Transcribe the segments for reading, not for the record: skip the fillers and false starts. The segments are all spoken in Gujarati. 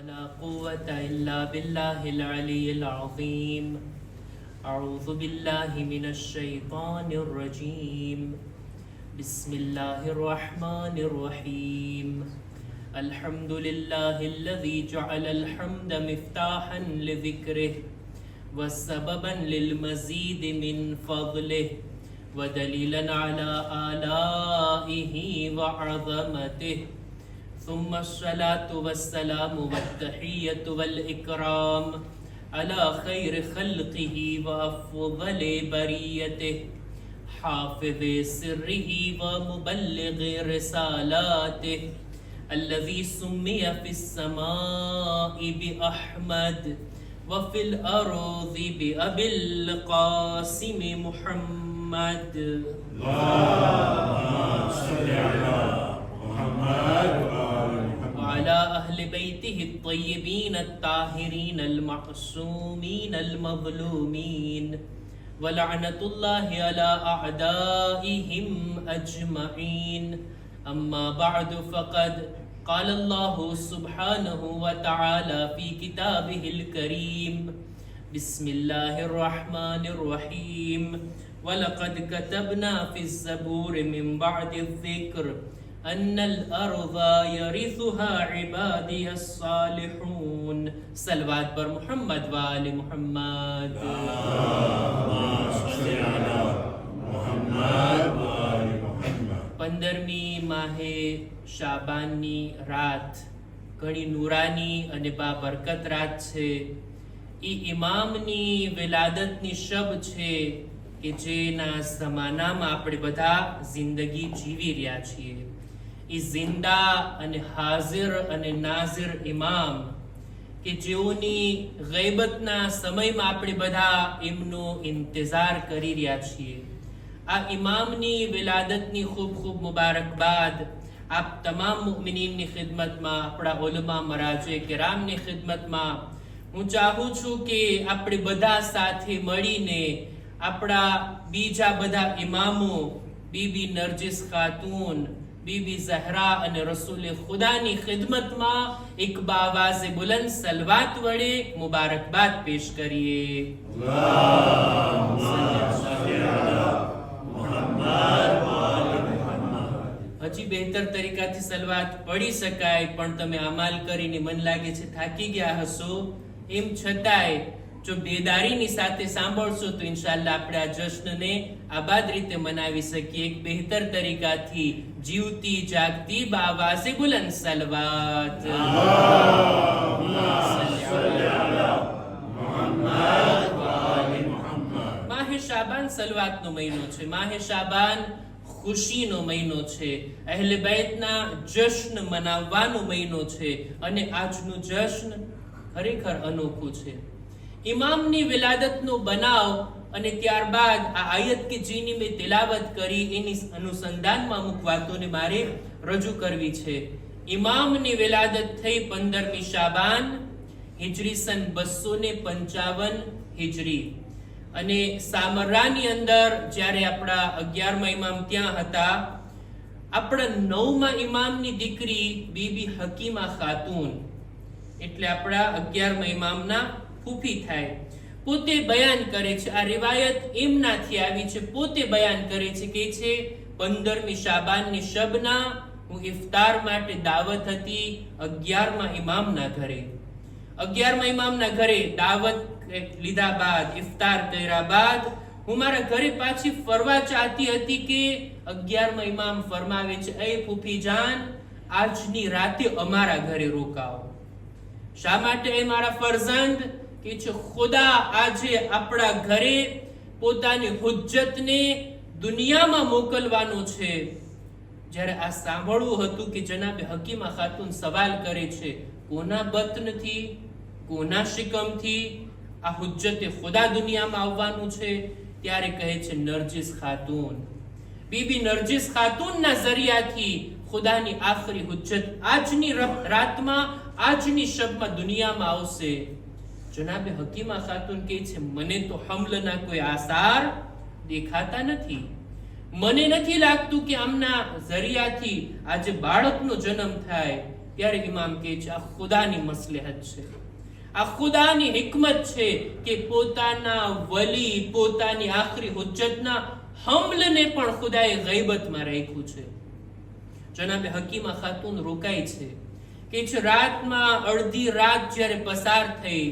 ولا قوة إلا بالله العلي العظيم. أعوذ بالله من الشيطان الرجيم. بسم الله الرحمن الرحيم. الحمد لله الذي جعل الحمد مفتاحا لذكره وسببا للمزيد من فضله ودليلا على آلائه وعظمته. ثم الصلاة والسلام والتحية والإكرام على خير خلقه وأفضل بريته حافظ سره ومبلغ رسالاته الذي سمي في السماء بأحمد وفي الأرض بأبي القاسم محمد. اللهم صل على محمد وعلى أهل بيته الطيبين الطاهرين المعصومين المظلومين ولعنة الله على أعدائهم أجمعين. أما بعد فقد قال الله سبحانه وتعالى في كتابه الكريم. بسم الله الرحمن الرحيم. ولقد كتبنا في الزبور من بعد الذكر أن الأرض يرثها عبادي الصالحون. صلوات پر محمد وآل محمد. اللهم صل على محمد وآل محمد. 15મી માહે શાબાનની રાત ઘણી નૂરાની અને બાબરકત રાત છે. ઈ ઇમામની વિલાદતની શબ છે કે જેના જમાનામાં આપણે બધા જિંદગી જીવી રહ્યા છીએ. ઈ જિંદા અને હાજર અને નાઝિર ઇમામ કે જેઓની ગૈબતના સમયમાં આપણે બધા એમનો ઇંતજાર કરી રહ્યા છીએ. આ ઇમામની વિલાદતની ખૂબ ખૂબ મુબારકબાદ આપ તમામ મુમિનીનની ખિદમતમાં, આપણા ઉલમા મરાજે કિરામની ખિદમતમાં હું ચાહું છું કે આપણે બધા સાથે મળીને આપણા બીજા બધા ઇમામો બીબી નરજિસ ખાતુન, बीबी ज़हरा અને રસૂલ ખુદાની ખિદમતમાં એક બાવાઝે બુલંદ સલવાત વડે મુબારકબાદ પેશ કરીએ. હજી બહેતર તરીકાથી સલવાત પડી શકાય, પણ તમે અમાલ કરીને મન લાગે છે થાકી ગયા હશો, એમ છતાંય જો બેદારીની સાથે સાંભળશો તો ઇન્શાઅલ્લાહ આપણે આ જશ્નને આબાદ રીતે મનાવી શકીએ. એક બહેતર તરીકાથી જીવતી જાગતી બાવાઝે બુલંદ સલવાત. માહે શાબાન સલવાતનો મહિનો છે. માહે શાબાન ખુશીનો મહિનો છે. અહેલ બૈતના જશ્ન મનાવવાનો મહિનો છે અને આજનું જશ્ન ખરેખર અનોખું છે. ઇમામની વિલાદતનો બનાવ અને ત્યારબાદ આ આયત કે જેની મેં તિલાવત કરી એની અનુસંધાનમાં અમુક વાતોને મારે રજૂ કરવી છે. ઇમામની વિલાદત થઈ 15મી શાબાન હિજરી સન 255 હિજરી અને સામરાની અંદર જ્યારે આપણા 11મા ઇમામ ત્યાં હતા, આપણા 9મા ઇમામની દીકરી બીબી હકીમા ખાતુન એટલે આપણા 11મા ઇમામના ફૂફી થાય, પોતે બયાન કરે છે. આ રિવાયત એમનાથી આવી છે. પોતે બયાન કરે છે કે છે 15મી શાબાનની શબના હું ઇફતાર માટે દાવત હતી 11મા ઇમામના ઘરે. 11મા ઇમામના ઘરે દાવત લીધા બાદ, ઇફતાર કર્યા બાદ હું મારા ઘરે પાછી ફરવા ચાહતી હતી કે 11મા ઇમામ ફરમાવે છે, એ ફૂફી જાન, આજની રાતે અમારા ઘરે રોકાઓ. શા માટે? એ મારા ફરઝંદ કે છે ખુદા આજે આપણા ઘરે પોતાની હુજ્જતને દુનિયામાં મોકલવાનો છે. જ્યારે આ સાંભળવું હતું કે જનાબે હકીમા ખાતુન સવાલ કરે છે, કોના બતનથી, કોના શિકમથી આ હુજ્જતે ખુદા દુનિયામાં આવવાનું છે? ત્યારે કહે છે નરજિસ ખાતુન. બીબી નરજિસ ખાતુનના જરિયાથી ખુદાની આખરી હુજ્જત આજની રાતમાં, આજની શબમાં દુનિયામાં આવશે. જનાબે હકીમા ખાતુન કહે છે, મને તો હમલના કોઈ આસાર દેખાતા નથી. મને નથી લાગતું કે આમના જરિયાથી આજે બાળકનો જન્મ થાય. ત્યારે ઇમામ કહે છે આ ખુદાની મસલહત છે, આ ખુદાની હિકમત છે કે પોતાના વલી, પોતાની આખરી હુજ્જતના હમલને પણ ખુદાએ ગૈબતમાં રાખ્યું છે. જનાબે હકીમા ખાતુન રોકાય છે કે રાતમાં અડધી રાત જ્યારે પસાર થઈ,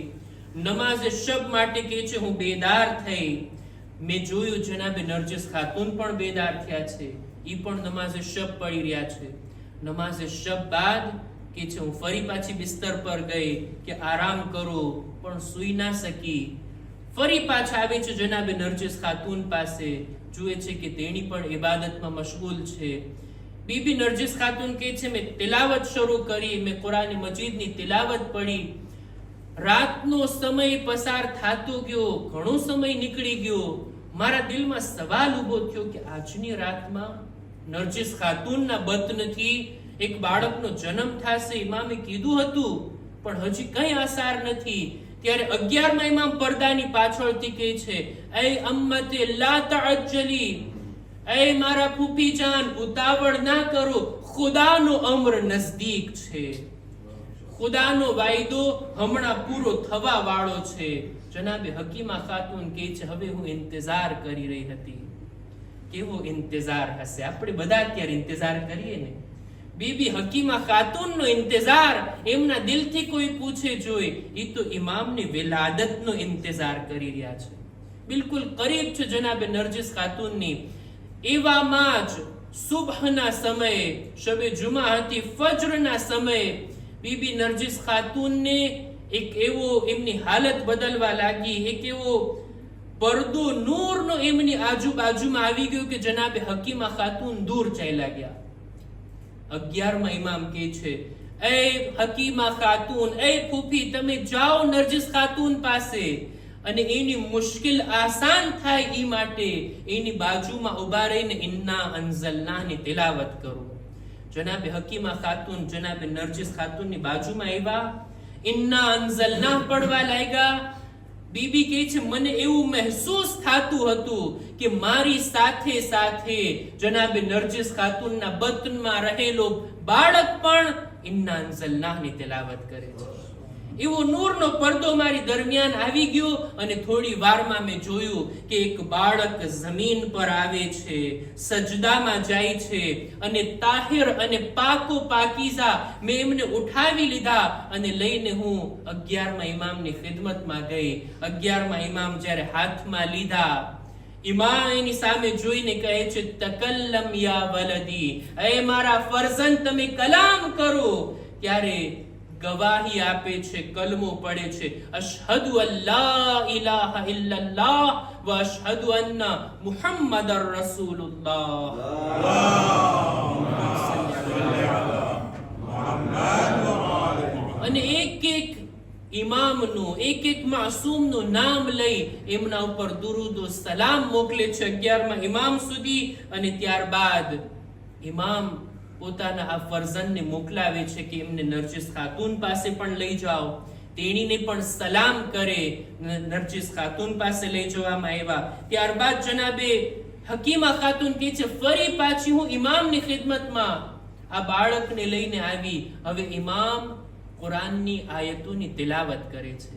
નમાઝે શબ માટે કે છે હું બેદાર થઈ. મેં જોયું જનાબે નરજિસ ખાતુન પણ બેદાર થયા છે, ઈ પણ નમાઝે શબ પડી રહ્યા છે. નમાઝે શબ બાદ કે છે હું ફરી પાછી બિસ્તર પર ગઈ કે આરામ કરો, પણ સૂઈ ના શકી. ફરી પાછા આવે છે જનાબે નરજિસ ખાતુન પાસે, જુએ છે કે તેણી પણ ઇબાદતમાં મશગુલ છે. બીબી નરજિસ ખાતુન કહે છે મેં તિલાવત શરૂ કરી, મેં કુરાન મજીદની તિલાવત પડી. રાતનો સમય પસાર થતો ગયો, ઘણો સમય નીકળી ગયો. મારા દિલમાં સવાલ ઉભો થયો કે આજની રાતમાં નરજિસ ખાતુનના બતનથી એક બાળકનો જન્મ થશે. ઇમામે કીધું હતું પણ હજી કઈ આસાર નથી. ત્યારે 11માં ઇમામ પડદાની પાછળથી કહે છે એ અમ્મતે લા તઅજ્જલી, એ મારા ફૂફી જાન ઉતાવળ ના કરો, ખુદાનો અમર નજદીક છે, ખુદાનો વાયદો હમણાં પૂરો થવા વાળો છે. જનાબે હકીમા ખાતુન કહે છે હવે હું ઇંતજાર કરી રહી હતી. કેવો ઇંતજાર હશે, આપણે બધા અત્યારે ઇંતજાર કરીએ ને. બીબી હકીમા ખાતુનનો ઇંતજાર એમના દિલથી કોઈ પૂછે જોઈ, ઈ તો ઇમામની વિલાદતનો ઇંતજાર કરી રહ્યા છે. બિલકુલ કરીબ છે જનાબે નરજિસ ખાતુનની. એવામાં જ સુબહના સમયે, શબે જુમા હતી, ફજરના સમયે બીબી નરજિસ ખાતુનને એક એવો એમની હાલત બદલવા લાગી, એક એવો પડદો નૂરનો એમની આજુબાજુમાં આવી ગયો કે જનાબે હકીમા ખાતુન દૂર ચાલ્યા ગયા. 11માં ઇમામ કહે છે એ હકીમા ખાતુન, એ ફૂફી તમે જાઓ નરજિસ ખાતુન પાસે અને એની મુશ્કેલ આસાન થાય ઈ માટે એની બાજુમાં ઉભા રહીને ઇન્ના અંઝલનાની તિલાવત કરો. જનાબે હકીમા ખાતુન જનાબે નરજિસ ખાતુનની બાજુમાં આવ્યા, ઇન્ના અંઝલના પડવા લાગ્યા. બીબી કહે છે મને એવું મહેસૂસ થતું હતું કે મારી સાથે સાથે જનાબે નરજિસ ખાતુનના બતનમાં રહેલો બાળક પણ ઇન્ના અંઝલનાની તિલાવત કરે છે. એવો નૂરનો પડદો મારી દરમિયાન આવી ગયો અને થોડી વારમાં મેં જોયું કે એક બાળક જમીન પર આવે છે, સજદામાં જાય છે અને તાહિર અને પાકો પાકીઝા મેં એમને ઉઠાવી લીધા અને લઈને હું 11માં ઇમામની ખિદમતમાં ગઈ. 11માં ઇમામ જ્યારે હાથમાં લીધા, ઇમામ એની સામે જોઈને કહે છે તકલ્લમ યા વલદી, એ મારા ફરઝંદ તમે કલામ કરો. ત્યારે ગવાહી આપે છે, કલમો પડે છે અશહદુ અલ્લા ઇલાહા ઇલ્લલ્લાહ વ અશહદુ અન્ના મુહમ્મદર રસૂલુલ્લાહ. અને એક એક ઇમામનું, એક એક માસૂમનું નામ લઈ એમના ઉપર દુરૂદ વ સલામ મોકલે છે 11માં ઇમામ સુધી. અને ત્યારબાદ ઇમામ પોતાના આ ફરઝંદને મોકલાવે છે કે એમને નરજિસ ખાતુન પાસે પણ લઈ જાઓ. તેણીને પણ સલામ કરે, નરજિસ ખાતુન પાસે લઈ જવામાં આવ્યા. ત્યારબાદ જનાબે હકીમા ખાતુન કહે છે ફરી પાછી હું ઇમામની ખિદમતમાં આ બાળકને લઈને આવી. હવે ઇમામ કુરાનની આયતોની તિલાવત કરે છે.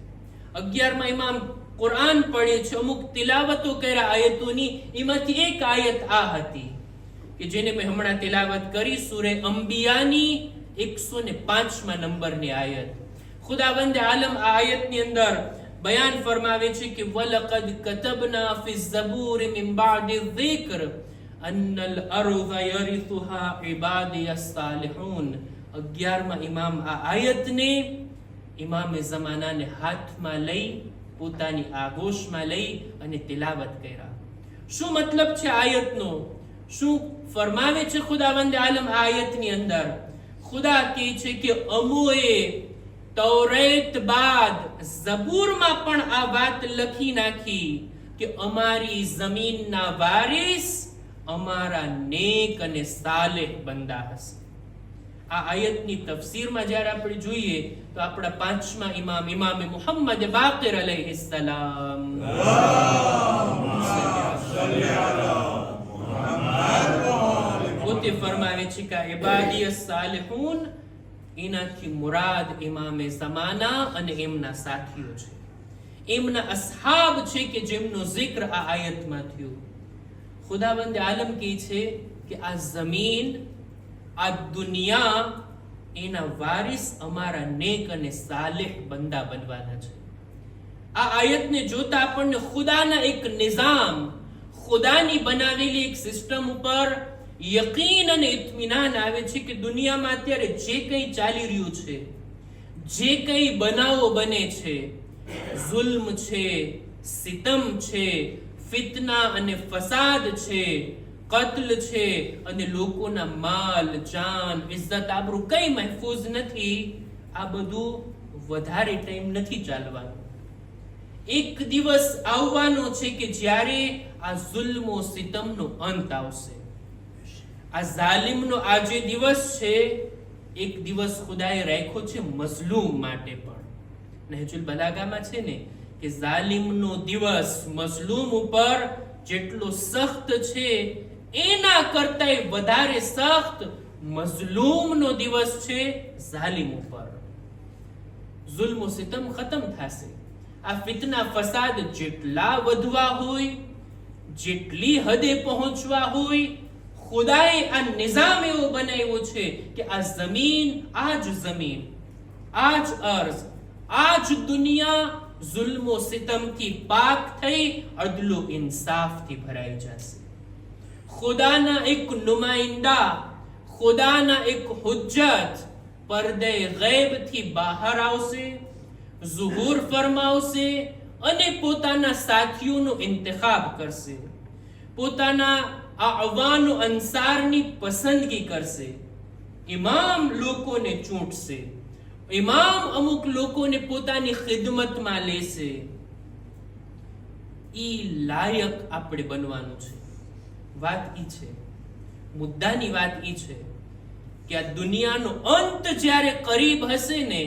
11માં ઇમામ કુરાન પડે છે, અમુક તિલાવતો કર્યા આયતોની. એમાંથી એક આયત આ હતી કે જેને મેં હમણાં તિલાવત કરી, સૂરે અંબિયાની 105માં નંબરની આયત. ખુદાવંદે આલમ આ આયતની અંદર બયાન ફરમાવે છે કે વલકદ કતબના ફી ઝબૂર મિન બાદિ ઝિક્ર અન્નલ અરઝ યરિથુહા ઇબાદિયસ સાલિહૂન. 11માં ઇમામ આ આયતને ઇમામે ઝમાનાને હાથમાં લઈ, પોતાની આગોશમાં લઈ અને તિલાવત કર્યા. શું મતલબ છે આયતનો? શું ફરમાવે છે ખુદાવંદ આલમ આ આયતની અંદર? ખુદા કહે છે કે અમોએ તૌરેત બાદ ઝબૂરમાં પણ આ વાત લખી નાખી કે અમારી જમીનના વારિસ અમારા નેક અને સાલેહ બંદા હશે. આ આયતની તફસીરમાં જ્યારે આપણે જોઈએ તો આપણા 5મા ઇમામ ઇમામે મુહમ્મદ બાકિર અલૈહિસ્સલામ પોતે ફરમાવે છે કે ઇબાદિયસ સાલિહૂન એનાથી મુરાદ ઇમામે ઝમાના અને એમના સાથીઓ છે, એમના અસહાબ છે કે જેમનો જિક્ર આ આયતમાં થયો. ખુદાવંદ આલમ કહે છે કે આ જમીન, આ દુનિયા, એના વારિસ અમારા નેક અને સાલેહ બંદા બનવાના છે. આ આયતને જોતા આપણને ખુદાના એક નિઝામ, ખુદાની બનાવેલી એક સિસ્ટમ ઉપર યકીન અને ઇત્મીનાન આવે છે કે દુનિયામાં અત્યારે જે કંઈ ચાલી રહ્યું છે, જે કંઈ બનાવો બને છે, જુલ્મ છે, સિતમ છે, ફિતના અને ફસાદ છે, કત્લ છે અને લોકોના માલ, જાન, ઇજ્જત, આબરૂ કંઈ મહેફૂઝ નથી. આ બધું વધારે ટાઈમ નથી ચાલવાનું. એક દિવસ આવવાનો છે કે જ્યારે આ જુલ્મો સિતમનો અંત આવશે. આ જાલિમનો આ જે દિવસ છે, એક દિવસ ખુદાએ રાખ્યો છે મઝલૂમ માટે પણ. નહજુલ બલાગામાં છે ને કે જાલિમનો દિવસ મઝલૂમ ઉપર જેટલો સખ્ત છે, એના કરતાંય વધારે સખ્ત મઝલૂમનો દિવસ છે જાલિમ ઉપર. જુલ્મ સિતમ ખતમ થશે. આ ફિતના ફસાદ જેટલા વધવા હોય, જેટલી હદે પહોંચવા હોય, ખુદાએ આ નિઝામ એવો બનાવ્યો છે કે આ જમીન, આ જ અર્ઝ, આ જ દુનિયા જુલ્મો સિતમથી પાક થઈ અદલો ઇન્સાફથી ભરાઈ જશે. ખુદાના એક નુમાઇંદા, ખુદાના એક હુજ્જત પડદે ગૈબથી બહાર આવશે, ઝુહૂર ફરમાવશે અને પોતાના સાથીઓનો ઇંતખાબ કરશે, પોતાના અવાનો અંસારની પસંદગી કરશે. ઇમામ લોકોને ચૂંટશે, ઇમામ અમુક લોકોને પોતાની ખિદમતમાં લેશે. ઈ લાયક આપણે બનવાનું છે. વાત ઈ છે, મુદ્દાની વાત ઈ છે કે આ દુનિયાનો અંત જ્યારે કરીબ હશે ને,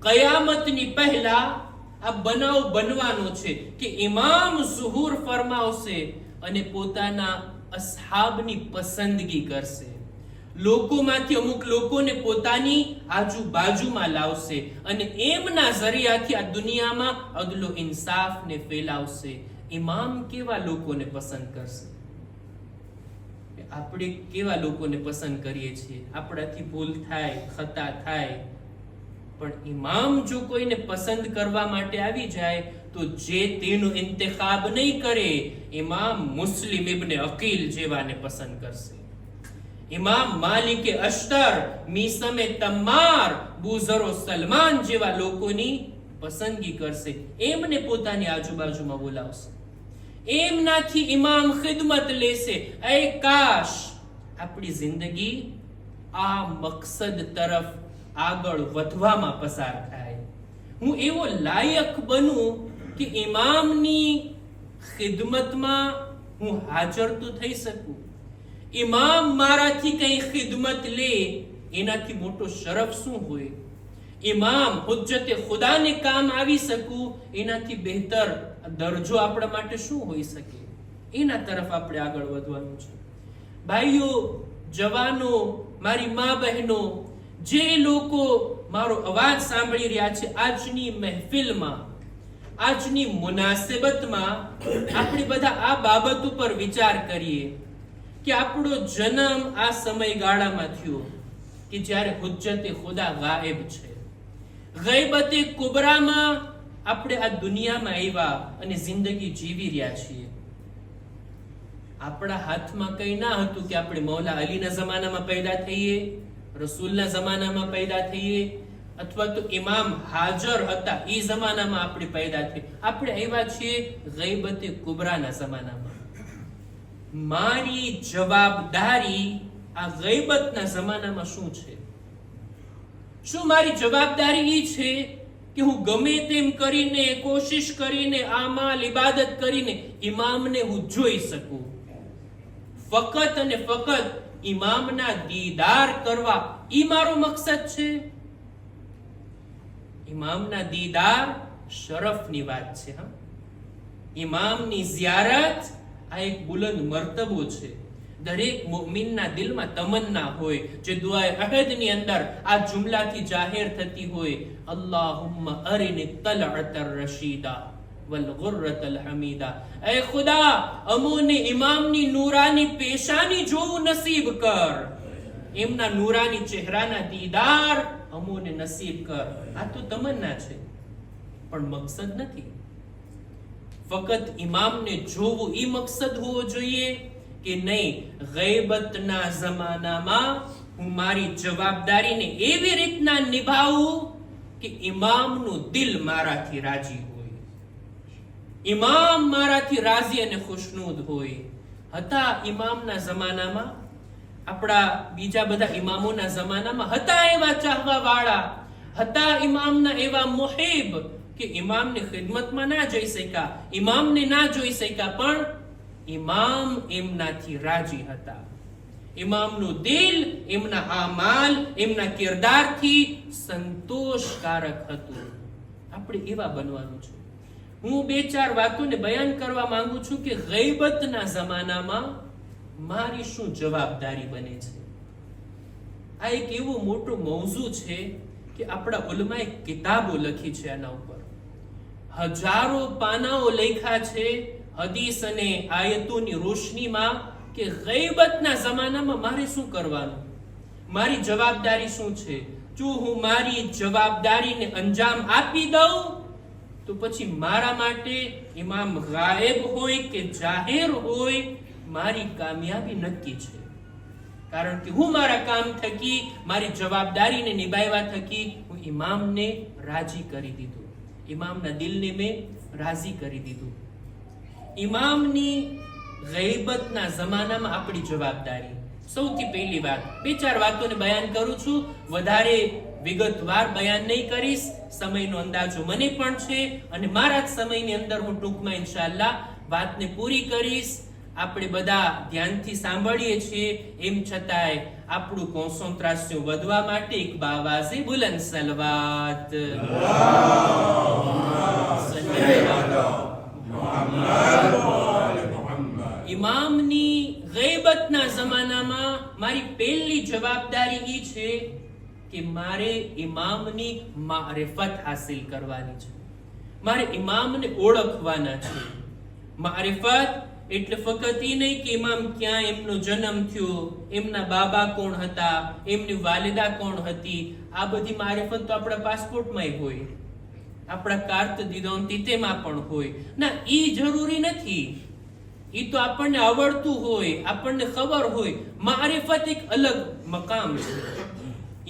કયામતની પહેલા આ બનાવ બનવાનો છે કે ઇમામ ઝુહૂર ફરમાવશે અને પોતાના અસહાબની પસંદગી કરશે. લોકોમાંથી અમુક લોકોને પોતાની આજુબાજુમાં લાવશે અને એમના જરિયાથી આ દુનિયામાં અદલો ઇન્સાફને ફેલાવશે. ઇમામ કેવા લોકોને પસંદ કરશે? આપણે કેવા લોકોને પસંદ કરીએ છીએ? આપણાથી ભૂલ થાય, ખતા થાય, પણ ઇમામ જો કોઈને પસંદ કરવા માટે આવી જાય તો જે તેનો ઇંતખાબ નહીં કરે, ઇમામ મુસ્લિમ ઇબ્ને અકીલ જેવાને પસંદ કરશે, ઇમામ માલિકે અશ્તર, મીસમે તમ્માર, બુઝરો સલમાન જેવા લોકોની પસંદગી કરશે. એમને પોતાની આજુબાજુમાં બોલાવશે, એમનાથી ઇમામ ખિદમત લેશે. એ કાશ આપણી જિંદગી આ મકસદ તરફ આગળ વધવામાં પસાર થાય. હું એવો લાયક બનું કે ઇમામની ખિદમતમાં હું હાજર તો થઈ શકું. ઇમામ મારાથી કઈ ખિદમત લે, એનાથી મોટો શરફ શું હોય? ઇમામ હુજ્જતે ખુદાને કામ આવી શકું, એનાથી બહેતર દરજ્જો આપણા માટે શું હોઈ શકે? એના તરફ આપણે આગળ વધવાનું છે. ભાઈઓ, જવાનો, મારી મા બહેનો, જે લોકો મારો અવાજ સાંભળી રહ્યા છે, આજની મહેફિલમાં, આજની મુનાસબતમાં આપણે બધા આ બાબત ઉપર વિચાર કરીએ કે આપણો જન્મ આ સમયગાળામાં થયો કે જ્યારે હુજ્જતે ખુદા ગાયબ છે. ગૈબતે કુબરામાં આપણે આ દુનિયામાં આવ્યા અને જિંદગી જીવી રહ્યા છીએ. આપણા હાથમાં કઈ ના હતું કે આપણે મૌલા અલીના જમાનામાં પેદા થઈએ, રસૂલના જમાનામાં પેદા થઈએ, અથવા તો ઇમામ હાજર હતા એ જમાનામાં આપણે પેદા થઈએ. આપણે આવ્યા છીએ ગૈબતે કુબરાના જમાનામાં. મારી જવાબદારી આ ગૈબતના જમાનામાં શું છે? શું મારી જવાબદારી એ છે કે હું ગમે તેમ કરીને, કોશિશ કરીને, આમાલ ઇબાદત કરીને ઇમામને હું જોઈ શકું? ફકત અને ફકત ઇમામના દીદાર કરવા ઈ મારો મકસદ છે? ઇમામના દીદાર શરફની વાત છે. ઇમામની ઝિયારત આ એક બુલંદ મર્તબો છે. દરેક મુમિનના દિલમાં તમન્ના હોય, જે દુઆએ અહદની અંદર આ જુમલાથી જાહેર થતી હોય, અલ્લાહુમ્મા અરિની તલઅતર રશીદા વલ ગુર્રતલ હમીદા. એ ખુદા, અમોને ઇમામની નૂરાની પેશાની જોવું નસીબ કર, એમના નૂરાની ચહેરાના દીદાર અમોને નસીબ કર. આ તો તમન્ના છે, પણ મકસદ નથી. ફક્ત ઇમામને જોવું ઈ મકસદ હોવો જોઈએ કે નહીં, ગૈબતના જમાનામાં હું મારી જવાબદારીને એવી રીતના નિભાવું કે ઇમામનું દિલ મારાથી રાજી હોય, ઇમામ મારાથી રાજી અને ખુશનુદ હોય. હતા ઇમામના જમાનામાં, આપણા બીજા બધા ઇમામોના જમાનામાં હતા એવા ચાહવા વાળા, હતા ઇમામના એવા મુહિબ કે ઇમામની ખિદમતમાં ના જઈ શક્યા, ઇમામને ના જોઈ શક્યા, પણ ઇમામ એમનાથી રાજી હતા. ઇમામનું દિલ એમના આમાલ, એમના કિરદારથી સંતોષકારક હતું. આપણે એવા બનવાનું છે. હું બે ચાર વાતોને બયાન કરવા માંગુ છું કે ગૈબતના જમાનામાં મારી શું જવાબદારી બને છે. આ એક એવો મોટો મૌઝુ છે કે આપણા ઉલમાએ કિતાબો લખી છે આના ઉપર. હજારો પાનાઓ લખ્યા છે હદીસ અને આયતોની રોશનીમાં કે ગૈબતના જમાનામાં મારે શું કરવાનું, મારી જવાબદારી શું છે. જો હું મારી જવાબદારીને અંજામ આપી દઉં તો પછી મારા માટે ઇમામ ગાયબ હોય કે જાહેર હોય, મારી કામયાબી નક્કી છે. કારણ કે હું મારા કામ થકી, મારી જવાબદારીને નિભાવવા થકી હું ઇમામને રાજી કરી દીધું, ઇમામના દિલને મેં રાજી કરી દીધું. ઇમામની ગૈબતના જમાનામાં આપણી જવાબદારી. સૌથી પહેલી વાત, બે ચાર વાતોને બયાન કરું છું, વધારે વિગતવાર બયાન નહીં કરીશ, સમયનો અંદાજો મને પણ છે અને મારા જ સમયની અંદર હું ટૂંકમાં ઇન્શાઅલ્લાહ વાતને પૂરી કરીશ. આપણે બધા ધ્યાનથી સાંભળીએ છીએ, એમ છતાંય આપણું કોન્સન્ટ્રેશન વધવા માટે એક બાવાઝે બુલંદ સલવાત. ઇમામની ગૈબતના જમાનામાં મારી પહેલી જવાબદારી ઈ છે કે મારે ઇમામની મારિફત હાસિલ કરવાની છે, મારે ઇમામને ઓળખવાના છે. મારિફત એટલે ફક્ત ઈ નહીં કે ઇમામ ક્યાં એમનો જન્મ થયો, એમના બાબા કોણ હતા, એમની વાલિદા કોણ હતી. આ બધી મારિફત તો આપણા પાસપોર્ટમાં હોય, આપણા કાર્ત દીદોંતીતેમાં પણ હોય. ના, ઈ જરૂરી નથી. ઈ તો આપણને આવડતું હોય, આપણને ખબર હોય. મારિફત એક અલગ મકામ છે.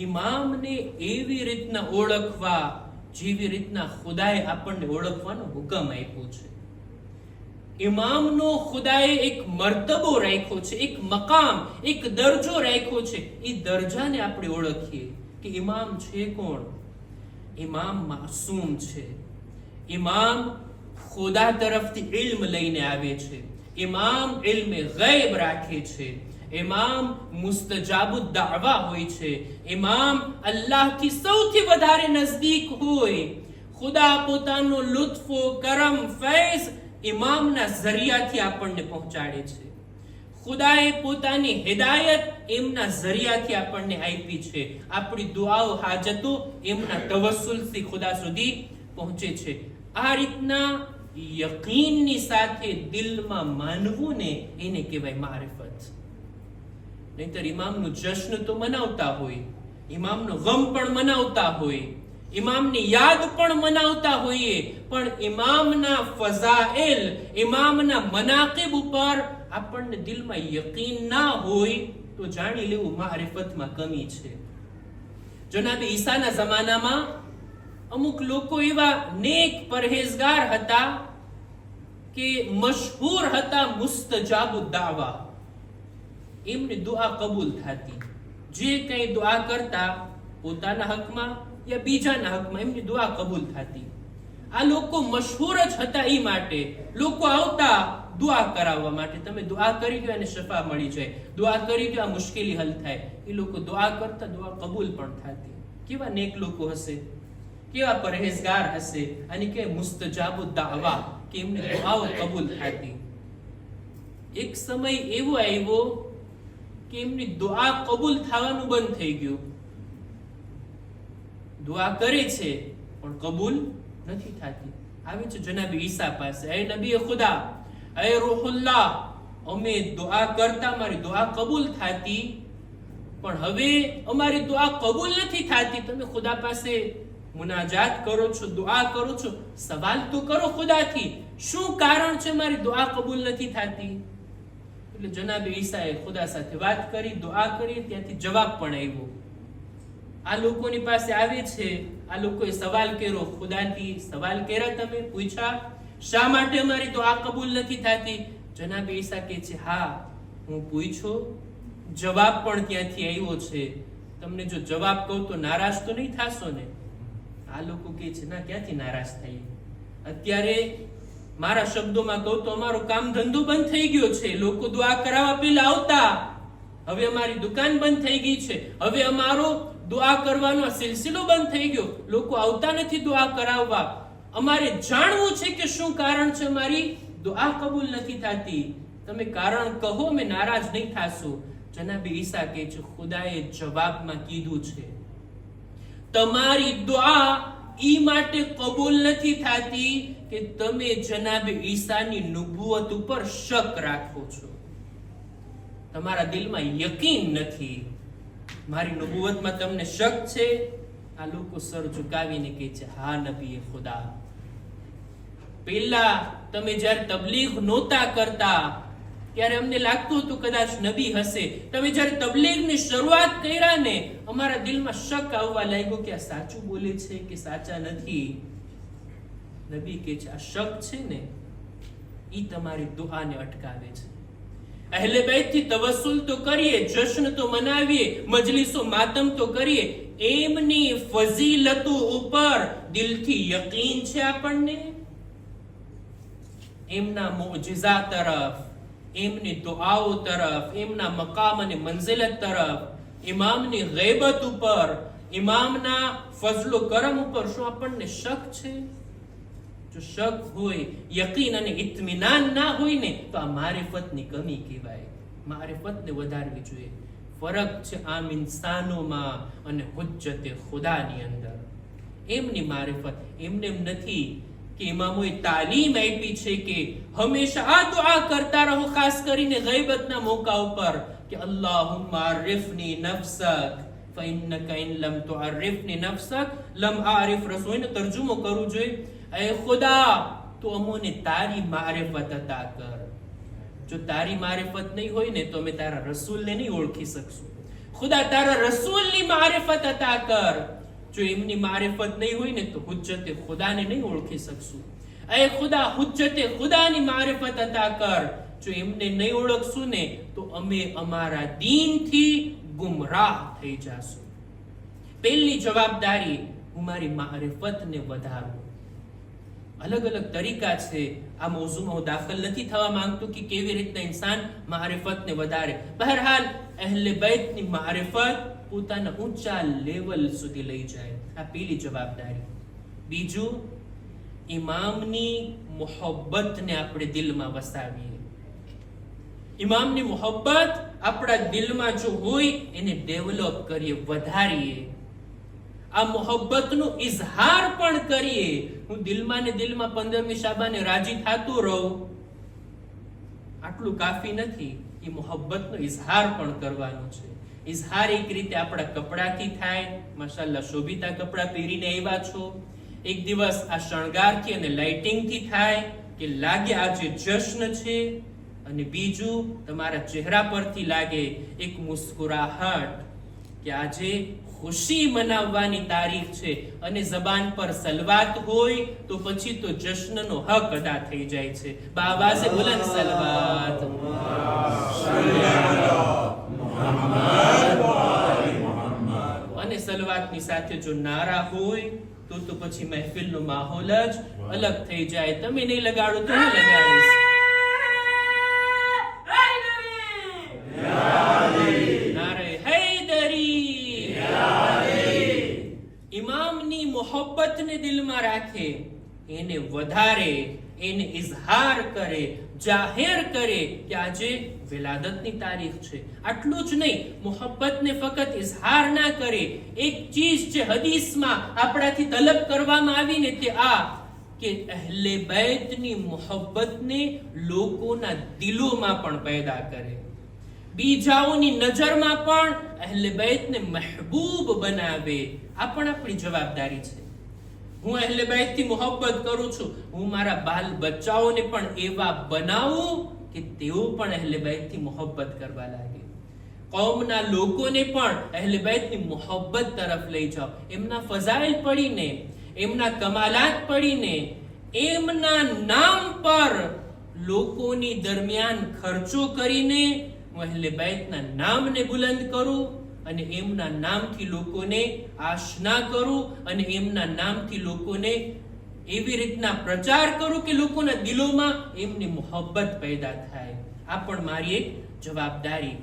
ઇમામને એવી રીતના ઓળખવા જેવી રીતના ખુદાએ આપણને ઓળખવાનો હુકમ આપ્યો છે. ઇમામનો ખુદાએ એક મર્તબો રાખ્યો છે, એક મકામ, એક દરજ્જો રાખ્યો છે. એ દરજાને આપણે ઓળખીએ કે ઇમામ છે કોણ. ઇમામ માસૂમ છે, ઇમામ ખુદા તરફથી ઇલ્મ લઈને આવે છે, ઇમામ ઇલ્મે ગૈબ રાખે છે, ઇમામ મુસ્તજાબુદ દાવા હોય છે, ઇમામ અલ્લાહથી સૌથી વધારે નજદીક હોય. ખુદા પોતાનો લુત્ફો, કરમ, ફૈઝ ઇમામના ઝરિયાથી આપણને પહોંચાડે છે. ખુદાએ પોતાની હિદાયત એમના ઝરિયાથી આપણને આપી છે. આપણી દુઆઓ, હાજતો એમના તવસ્સુલથી ખુદા સુધી પહોંચે છે. આ રીતના યકીનની સાથે દિલમાં માનવું ને એને કહેવાય મારિફત. નહીતર ઇમામનું જશ્ન તો મનાવતા હોય, ઇમામનો ગમ પણ મનાવતા હોય, ઇમામની યાદ પણ મનાવતા હોઈએ, પણ ઇમામના ફઝાઇલ, ઇમામના મનાકિબ ઉપર આપણને દિલમાં યકીન ના હોય તો જાણી લેવું મારિફતમાં કમી છે. જનાબે ઈસાના જમાનામાં અમુક લોકો એવા નેક પરહેઝગાર હતા કે મશહૂર હતા મુસ્તજાબુદ દાવા. એમની દુઆ કબૂલ થતી. જે કંઈ દુઆ કરતા પોતાના હકમાં યા બીજાના હકમાં એમની દુઆ કબૂલ થતી. આ લોકો મશહૂર જ હતા. એ માટે લોકો આવતા દુઆ કરાવવા માટે. તમે દુઆ કરી દો અને શફા મળી જાય, દુઆ કરી દો આ મુશ્કેલી હલ થાય. એ લોકો દુઆ કરતા, દુઆ કબૂલ પણ થતી. કેવા નેક લોકો હશે, કેવા પરહેઝગાર હશે, અને કે મુસ્તજાબુદ દાવા કે એમને દુઆઓ કબૂલ થતી. એક સમય એવો આવ્યો કે એમની દુઆ કબૂલ થવાનું બંધ થઈ ગયું. દુઆ કરે છે પણ કબૂલ નથી થતી. આવે છે જનાબી ઈસા પાસે, એ નબી ખુદા, એ રૂહુલ્લાહ, અમે દુઆ કરતા, મારી દુઆ કબૂલ થતી, પણ હવે અમારી દુઆ કબૂલ નથી થતી. તમે ખુદા પાસે મુનાજાત કરો છો, દુઆ કરો છો, સવાલ તો કરો ખુદાથી, શું કારણ છે મારી દુઆ કબૂલ નથી થતી? એટલે જનાબે ઈસાએ ખુદા સાથે વાત કરી, દુઆ કરી, ત્યાંથી જવાબ પણ આવ્યો. આ લોકોની પાસે આવે છે, આ લોકોએ સવાલ કર્યો ખુદાથી, સવાલ કર્યા, તમે પૂછ્યા શા માટે અમારી દુઆ કબૂલ નથી થતી? જનાબે ઈસા કહે છે, હા હું પૂછ્યો, જવાબ પણ ત્યાંથી આવ્યો છે. તમને જો જવાબ કહું તો નારાજ તો નહીં થાશો ને? આ લોકો કહે છે, ના, ક્યાંથી નારાજ થઈએ? અત્યારે મારા શબ્દોમાં કહું તો અમારો કામ ધંધો બંધ થઈ ગયો છે. લોકો દુઆ કરાવવા પહેલા આવતા, હવે અમારી દુકાન બંધ થઈ ગઈ છે. હવે અમારો દુઆ કરવાનો સિલસિલો બંધ થઈ ગયો. લોકો આવતા નથી દુઆ કરાવવા. અમારે જાણવું છે કે શું કારણ છે મારી દુઆ કબૂલ નથી થતી. તમે કારણ કહો, મેં નારાજ નહીં થાશું. જનાબે ઈસા કહે છે, ખુદાએ જવાબમાં કીધું છે, તમારી દુઆ ઈ માટે કબૂલ નથી થતી કે તમે જનાબે ઈસાની નુબુવત ઉપર શક રાખો છો. તમારા દિલમાં યકીન નથી. મારી નુબુવતમાં તમને શક છે. આ લોકો સર ઝુકાવીને કહે છે, હા નબી ખુદા, પહેલા તમે જ્યારે તબલીગ નહોતા કરતા ત્યારે અમને લાગતું હતું કદાચ નબી હશે. તમે જ્યારે તબલીગની શરૂઆત કર્યા ને, અમારા દિલમાં શક આવવા લાગ્યો કે આ સાચું બોલે છે કે સાચા નથી. નબી કહે છે, આ શક છે ને, ઈ તમારી દુઆને અટકાવે છે. અહેલે બેત થી તવસ્સુલ તો કરીએ, જશ્ન તો મનાવીએ, મજલિસો માતમ તો કરીએ, એમની ફઝીલતો ઉપર દિલથી યકીન છે આપણને? એમના મોજિઝા તરફ, એમની દુઆઓ તરફ, એમના મકામ અને મંઝિલત તરફ, ઇમામની ગૈબત ઉપર, ઇમામના ફઝલો કરમ ઉપર શું આપણને શક છે? જો શક હોય, યકીન અને ઇત્મીનાન ના હોય ને, તો આ મારિફતની કમી કહેવાય. મારિફતને વધારવી જોઈએ. ફરક છે આમ ઇન્સાનોમાં અને હુજ્જતે ખુદાની અંદર. એમની મારિફત એમને એમ નથી કે ઇમામોએ તાલીમ આપી છે કે હંમેશા આ દુઆ કરતા રહો, ખાસ કરીને ગૈબતના મોકા ઉપર, કે અલ્લાહુમ્મા આરિફની નફસક ફઇન્નકા ઇન લમ તુઆરિફની નફસક લમ આરિફ. રસૂલનો તર્જુમો કરું જોઈએ, એ ખુદા, તો અમોને તારી મારિફત અતા કર. જો તારી મારિફત નહીં હોય ને, તો અમે તારા રસૂલને નહીં ઓળખી શકશું. ખુદા, તારા રસૂલની મારિફત અતા કર. જો એમની મારિફત નહીં હોય ને, તો હુજ્જતે ખુદાને નહીં ઓળખી શકશું. એ ખુદા, હુજ્જતે ખુદાની મારિફત અતા કર. જો એમને નહીં ઓળખશું ને, તો અમે અમારા દીનથી ગુમરાહ થઈ જાશું. પહેલી જવાબદારી, હું મારી મારિફતને વધારું. અલગ અલગ તરીકા છે. આ મોઝુમાં હું દાખલ નથી થવા માંગતો કે કેવી રીતના ઇન્સાન મારિફતને વધારે. બહરહાલ અહેલે બેતની મારિફત પોતાના ઊંચા લેવલ સુધી લઈ જાય. આ પહેલી જવાબદારી. બીજું, ઇમામની મોહબ્બતને આપણે દિલમાં વસાવીએ. ઇમામની મોહબ્બત આપણા દિલમાં જો હોય, એને ડેવલપ કરીએ, વધારીએ. આ મોહબ્બતનું ઇઝહાર પણ કરીએ. હું દિલમાં ને દિલમાં 15મી શાબાને રાજી થતો રહું, આટલું કાફી નથી. એ મોહબ્બતનો ઇઝહાર પણ કરવાનો છે. ઇઝહાર એક રીતે આપણા કપડાથી થાય. માશાઅલ્લાહ, શોભિતા કપડા પહેરીને આવ્યા છો. એક દિવસ આ શણગારથી અને લાઇટિંગથી થાય કે લાગે આજે જશ્ન છે. અને બીજું, તમારા ચહેરા પરથી લાગે એક મુસ્કુરાહટ કે આજે ખુશી મનાવવાની તારીખ છે. અને જબાન પર સલવાત હોય તો પછી તો જશ્નનો હક અદા થઈ જાય છે. બાવાઝે બુલંદ સલવાત. અને સલવાતની સાથે જો નારા હોય તો પછી મહેફિલનો માહોલ જ અલગ થઈ જાય. તમે નહીં લગાડો તો હું લગાડીશ. ઇમામની મોહબ્બતને દિલમાં રાખે, એને વધારે, એને ઇઝહાર કરે, જાહેર કરે કે આજે વિલાદતની તારીખ છે. આટલું જ નહીં, મોહબ્બતને ફક્ત ઇઝહાર ના કરે. એક ચીજ જે હદીસમાં આપણાથી તલબ કરવામાં આવી ને તે આ કે અહલે બૈતની મોહબ્બતને લોકોના દિલોમાં પણ પેદા કરે, બીજાઓની નજરમાં પણ અહલે બૈતને મહેબૂબ બનાવે. આ પણ આપણી જવાબદારી છે. હું અહલે બૈતથી મોહબ્બત કરું છું, હું મારા બાલ બચ્ચાઓને પણ એવા બનાવું કે તેઓ પણ અહલે બૈતથી મોહબ્બત કરવા લાગે. કૌમના લોકોને પણ અહલે બૈતની મોહબ્બત તરફ લઈ જાઓ. એમના ફઝાઇલ પડીને, એમના કમાલાત પડીને, એમના નામ પર લોકોની દરમિયાન ખર્ચો કરીને હું અહલે બૈતના નામને બુલંદ કરું અને એમના નામથી લોકોને આશના કરું અને એમના નામથી લોકોને એવી રીતના પ્રચાર કરું કે લોકોના દિલોમાં એમની મોહબ્બત પેદા થાય. આ પણ મારી એક જવાબદારી.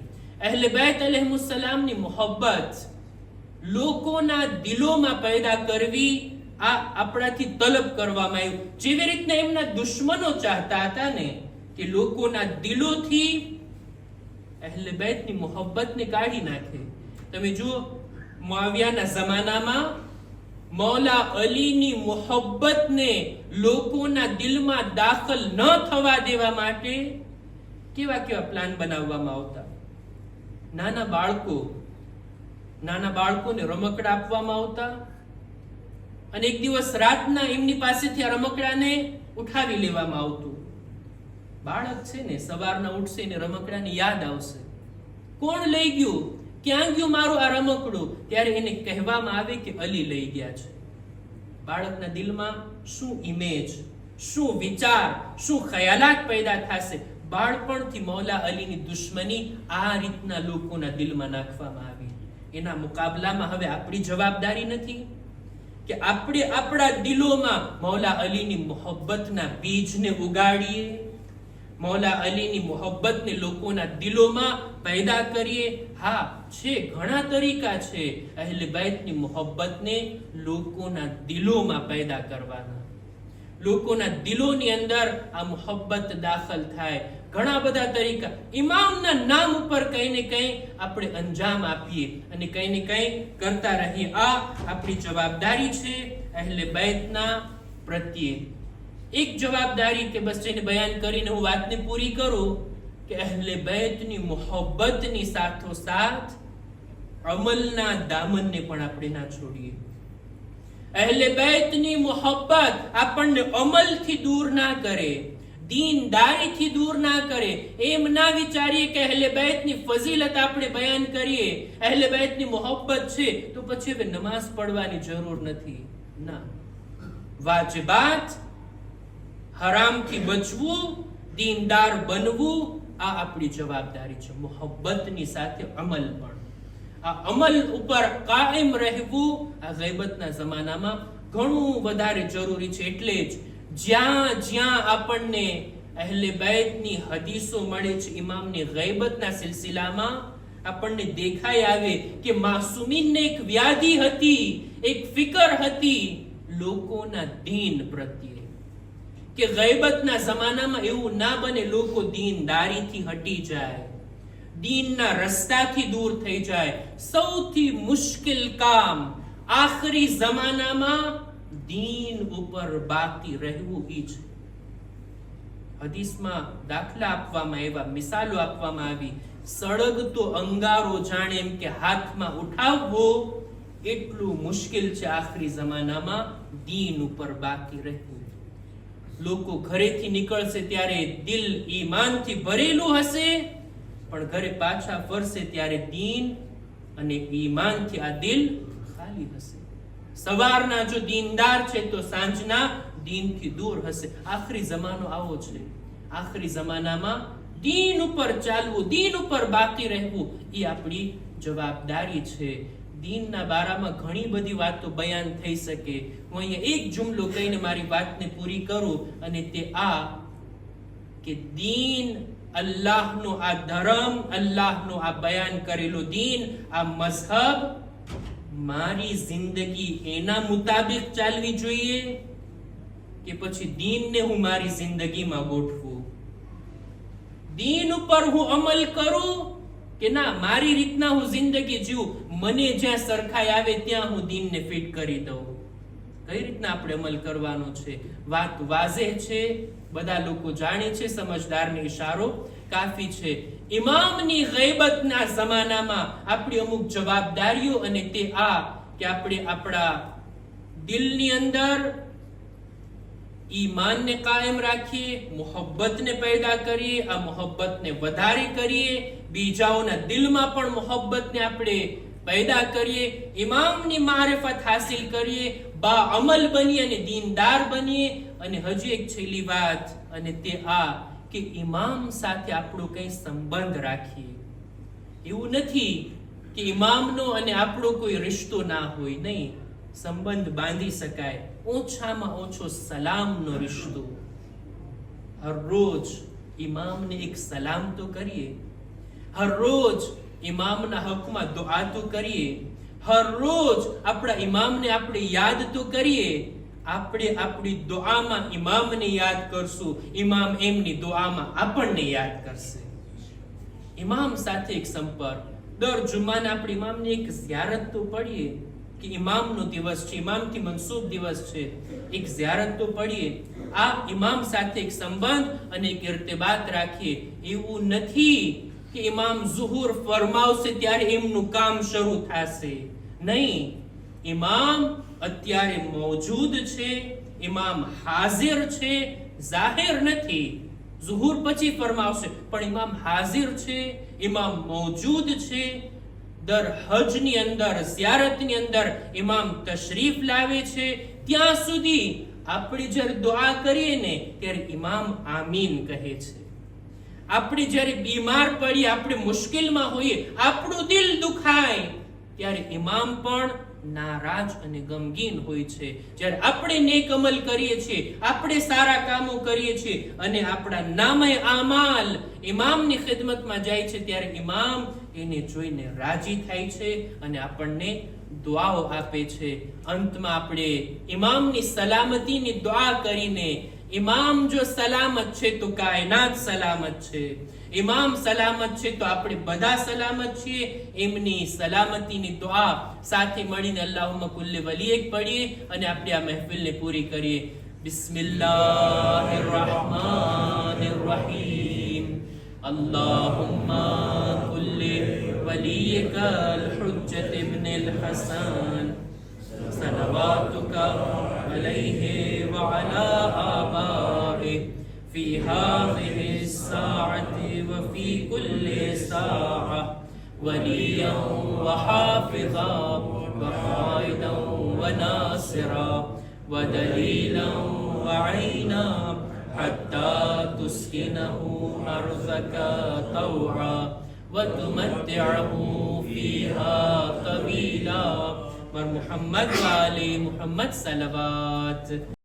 અહલે બૈત અલૈહિસ્સલામની મોહબ્બત લોકોના દિલોમાં પેદા કરવી આ આપણાથી તલબ કરવામાં આવ્યું. જેવી રીતના એમના દુશ્મનો ચાહતા હતા ને કે લોકોના દિલોથી અહલે બૈતની મોહબ્બતને કાઢી નાખે. તમે જુઓ, મુઆવિયાના જમાનામાં મૌલા અલીની મોહબ્બતને લોકોના દિલમાં દાખલ ન થવા દેવા માટે કેવા કેવા પ્લાન બનાવવામાં આવતા. નાના બાળકોને રમકડા આપવામાં આવતા અને એક દિવસ રાતના એમની પાસેથી આ રમકડાને ઉઠાવી લેવામાં આવતું. બાળક છે ને સવારના ઉઠશે ને રમકડાની યાદ આવશે, કોણ લઈ ગયું, ક્યાં ગયું મારું આ રમકડું? ત્યારે એને કહેવામાં આવે કે અલી લઈ ગયા છે. બાળકના દિલમાં શું ઇમેજ, શું વિચાર, શું ખ્યાલાત પેદા થશે? બાળપણથી મૌલા અલીની દુશ્મની આ રીતના લોકોના દિલમાં નાખવામાં આવી. એના મુકાબલામાં હવે આપણી જવાબદારી નથી કે આપણે આપણા દિલોમાં મૌલા અલીની મોહબ્બતના બીજને ઉગાડીએ, મૌલા અલીની મોહબ્બતને લોકોના દિલોમાં પેદા કરીએ. હા, છે, ઘણા તરીકા છે અહલે બૈતની મોહબ્બતને લોકોના દિલોમાં પેદા કરવાના. લોકોના દિલોની અંદર આ મોહબ્બત દાખલ થાય. ઘણા બધા તરીકા. ઇમામના નામ ઉપર કઈ ને કઈ આપણે અંજામ આપીએ અને કઈ ને કઈ કરતા રહીએ. આ આપણી જવાબદારી છે અહલે બૈતના પ્રત્યે. એક જવાબદારી કે બસ જેને બયાન કરીને હું વાતને પૂરી કરું કે અહલે બૈતની મોહબ્બતની સાથોસાથ અમલના દામનને પણ આપણે ના છોડીએ. અહલે બૈતની મોહબ્બત આપણને અમલથી દૂર ના કરે, દીનદારીથી દૂર ના કરે. એમ ના વિચારીએ કે અહલે બૈતની ફઝીલત આપણે બયાન કરીએ, અહલે બૈતની મોહબ્બત છે તો પછી હવે નમાઝ પડવાની જરૂર નથી. ના, વાજિબાત, હરામથી બચવું, દીનદાર બનવું, આ આપણી જવાબદારી છે. મોહબ્બતની સાથે અમલ પણ. આ અમલ ઉપર કાયમ રહેવું આ ગૈબતના જમાનામાં ઘણું વધારે જરૂરી છે. એટલે જ જ્યાં જ્યાં આપણને અહલે બૈતની હદીસો મળે છે, ઇમામની ગૈબતના સિલસિલામાં આપણને દેખાઈ આવે કે માસુમીનને એક વ્યાધિ હતી, એક ફિકર હતી લોકોના દીન પ્રત્યે, કે ગૈબતના જમાનામાં એવું ના બને લોકો દીનદારીથી હટી જાય, દીનના રસ્તાથી દૂર થઈ જાય. સૌથી મુશ્કેલ કામ આખરી જમાનામાં દીન ઉપર બાકી રહેવું ઈ છે. હદીસમાં દાખલા આપવામાં આવ્યા, મિસાલો આપવામાં આવી. સળગતો અંગારો જાણે એમ કે હાથમાં ઉઠાવવો એટલું મુશ્કેલ છે આખરી જમાનામાં દીન ઉપર બાકી રહેવું. લોકો ઘરેથી નીકળશે ત્યારે દિલ ઈમાનથી ભરેલું હશે, પણ ઘરે પાછા ફરશે ત્યારે દીન અને ઈમાનથી આ દિલ ખાલી હશે. સવારના જો દીનદાર છે તો સાંજના દીનથી દૂર હશે. આખરી જમાનો આવો છે. આખરી જમાનામાં દીન ઉપર ચાલવું, દીન ઉપર બાકી રહેવું એ આપણી જવાબદારી છે. દીનના બારામાં ઘણી બધી વાતો બયાન થઈ શકે. હું અહીંયા એક જુમલો કહીને મારી વાતને પૂરી કરું અને તે આ કે દીન, અલ્લાહનો આ ધર્મ, અલ્લાહનો આ બયાન કરેલો દીન, આ મઝહબ મારી જિંદગી એના મુતાબિક ચાલવી જોઈએ કે પછી દીનને હું મારી જિંદગીમાં ગોઠવું? દીન ઉપર હું અમલ કરું કે ના મારી રીતના હું જિંદગી જીવું? મને જ્યાં સરખાઈ આવે ત્યાં હું દીનને ફિટ કરી દઉં. કઈ રીતના આપણે અમલ કરવાનો છે? વાત વાઝેહ છે, બધા લોકો જાણે છે, સમજદારને ઈશારો કાફી છે. ઇમામની ગૈબતના જમાનામાં આપણી અમુક જવાબદારીઓ અને તે આ કે આપણે આપણા દિલની અંદર ઈમાનને કાયમ રાખીએ, મોહબ્બતને પેદા કરીએ, આ મોહબ્બતને વધારે કરીએ, બીજાઓના દિલમાં પણ મોહબ્બતને આપણે પેદા કરીએ, ઇમામની મારિફત હાસિલ કરીએ, બા અમલ બનીએ અને દીનદાર બનીએ. અને હજી એક છેલ્લી વાત અને તે આ કે ઇમામ સાથે આપણો કઈ સંબંધ રાખીએ. એવું નથી કે ઇમામનો અને આપણો કોઈ રિશ્તો ના હોય, નહીં, સંબંધ બાંધી શકાય. ઓછામાં ઓછો સલામનો રિશ્તો. હર રોજ ઇમામને એક સલામ તો કરીએ, હર રોજ ઇમામના હકમાં દુઆ તો કરીએ, હર રોજ આપણા ઇમામને આપણે યાદ તો કરીએ. આપણે આપણી દુઆમાં ઇમામને યાદ કરશું, ઇમામ એમની દુઆમાં આપણને યાદ કરશે. ઇમામ સાથે એક સંપર્ક. દર જુમ્માને આપણે ઇમામની એક ઝિયારત તો પડીએ કે ઇમામનો દિવસ છે, ઇમામથી મનસૂબ દિવસ છે, એક ઝિયારત તો પડીએ. આ ઇમામ સાથે એક સંબંધ અને એક ઇર્તિબાત રાખીએ. એવું નથી કે ઇમામ ઝુહુર ફરમાવશે ત્યારે એમનું કામ શરૂ થશે, નહીં. ઇમામ અત્યારે મોજૂદ છે, ઇમામ હાજર છે, જાહેર નથી. ઝુહુર પછી ફરમાવશે પણ ઇમામ હાજર છે, ઇમામ મોજૂદ છે. દર હજની અંદર, ઝિયારતની અંદર ઇમામ તશરીફ લાવે છે. ત્યાં સુધી આપણે જ્યારે દુઆ કરીએ ને ત્યારે ઇમામ આમીન કહે છે. આપણે જ્યારે બીમાર પડીએ, આપણે મુશ્કેલમાં હોઈએ, આપણું દિલ દુખાય ત્યારે ઇમામ પણ નારાજ અને ગમગીન હોય છે. જ્યારે આપણે નેક અમલ કરીએ છીએ, આપણે સારા કામો કરીએ છીએ અને આપણા નામે આમાલ ઇમામની ખિદમતમાં જાય છે ત્યારે ઇમામ એને જોઈને રાજી થાય છે અને આપણને દુઆઓ આપે છે. અંતમાં આપણે ઇમામની સલામતીની દુઆ કરીને, ઇમામ જો સલામત છે તો કાયનાત સલામત છે, ઇમામ સલામત છે તો આપણે બધા સલામત છીએ. એમની સલામતીની દુઆ સાથે મળીને અલ્લાહુમ્મા કુલ્લી વલીક પડીએ અને આપણે આ મહેફિલને પૂરી કરીએ. બિસ્મિલ્લાહિર રહમાનિર રહીમ. અલ્લાહુમ્મા કુલ્લી વલીકલ હુજ્જત ઇબ્નુલ હસન સલવાતુકા અલૈહિ વ અલા આબાઇ في هذه الساعة وفي كل ساعة وليا وحافظا وقائدا وناصرا ودليلا وعينا حتى تسكنه أرضك طوعا وتمتعه فيها طويلا. محمد وآل محمد صلوات.